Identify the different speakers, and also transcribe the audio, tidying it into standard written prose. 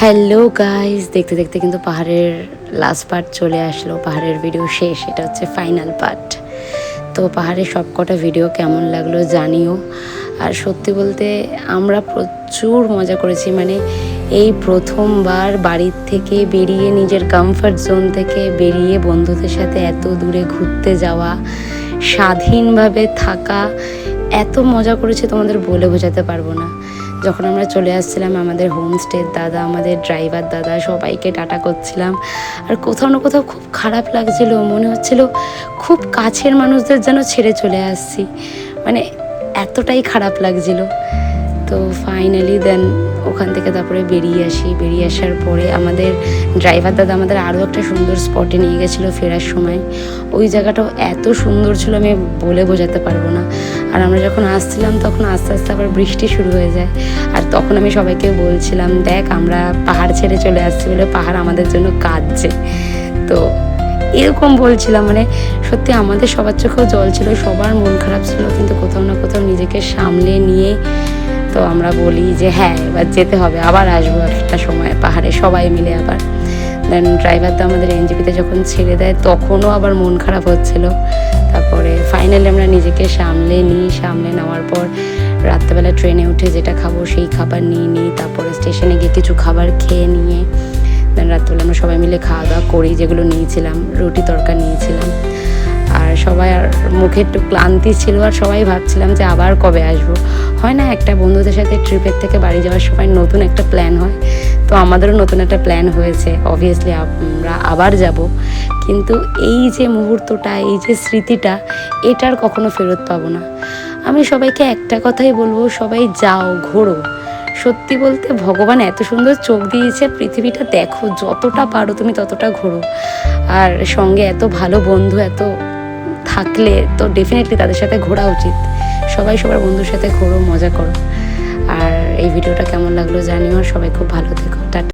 Speaker 1: Hello guys, দেখতে দেখতে কিন্তু পাহাড়ের লাস্ট পার্ট চলে আসলো। পাহাড়ের ভিডিও শেষ, এটা হচ্ছে ফাইনাল পার্ট। তো পাহাড়ের সব কটা ভিডিও কেমন লাগলো জানিও। আর সত্যি বলতে আমরা প্রচুর মজা করেছি, মানে এই প্রথমবার বাড়ির থেকে বেরিয়ে, নিজের কমফর্ট জোন থেকে বেরিয়ে বন্ধুদের সাথে এত দূরে ঘুরতে যাওয়া, স্বাধীনভাবে থাকা, এত মজা করেছি তোমাদের বলে বোঝাতে পারবো না। যখন আমরা চলে আসছিলাম, আমাদের হোমস্টের দাদা, আমাদের ড্রাইভার দাদা, সবাইকে টাটা করছিলাম। আর কোথাও না কোথাও খুব খারাপ লাগছিল, মনে হচ্ছিল খুব কাছের মানুষদের যেন ছেড়ে চলে আসছি, মানে এতটাই খারাপ লাগছিল। তো ফাইনালি দেন ওখান থেকে তারপরে বেরিয়ে আসার পরে আমাদের ড্রাইভার দাদা আমাদের আরও একটা সুন্দর স্পটে নিয়ে গেছিলো ফেরার সময়। ওই জায়গাটাও এত সুন্দর ছিল, আমি বলে বোঝাতে পারবো না। আর আমরা যখন আসছিলাম তখন আস্তে আস্তে আবার বৃষ্টি শুরু হয়ে যায়। আর তখন আমি সবাইকে বলছিলাম, দেখ আমরা পাহাড় ছেড়ে চলে আসছি বলে পাহাড় আমাদের জন্য কাঁদছে। তো এরকম বলছিলাম, মানে সত্যি আমাদের সবার চোখেও জল ছিল, সবার মন খারাপ ছিল, কিন্তু কোথাও না কোথাও নিজেকে সামলে নিয়ে তো আমরা বলি যে হ্যাঁ এবার যেতে হবে, আবার আসবো একটা সময় পাহাড়ে সবাই মিলে আবার। দেন ড্রাইভার তো আমাদের এনজিপিতে যখন ছেড়ে দেয় তখনও আবার মন খারাপ হচ্ছিল। তারপরে ফাইনালি আমরা নিজেকে সামলে নেওয়ার পর রাত্রেবেলা ট্রেনে উঠে যেটা খাবো সেই খাবার নিই। তারপরে স্টেশনে গিয়ে কিছু খাবার খেয়ে নিয়ে দেন রাত্রেবেলা আমরা সবাই মিলে খাওয়া দাওয়া করি, যেগুলো নিয়েছিলাম, রুটি তরকা নিয়েছিলাম। আর সবাই আর মুখে একটু ক্লান্তি ছিল, আর সবাই ভাবছিলাম যে আবার কবে আসবো। হয় না, একটা বন্ধুদের সাথে ট্রিপের থেকে বাড়ি যাওয়ার সময় নতুন একটা প্ল্যান হয়, তো আমাদেরও নতুন একটা প্ল্যান হয়েছে। অবভিয়াসলি আমরা আবার যাব, কিন্তু এই যে মুহূর্তটা, এই যে স্মৃতিটা, এটার কখনো ফেরত পাবো না। আমি সবাইকে একটা কথাই বলবো, সবাই যাও, ঘোরো। সত্যি বলতে ভগবান এত সুন্দর চোখ দিয়েছে, পৃথিবীটা দেখো, যতটা পারো তুমি ততটা ঘোরো। আর সঙ্গে এত ভালো বন্ধু এত থাকলে তো ডেফিনেটলি তাদের সাথে ঘোরা উচিত। সবাই সবার বন্ধুর সাথে ঘোরো, মজা করো। আর এই ভিডিওটা কেমন লাগলো জানিও, আর সবাই খুব ভালো থেকো। টাটা।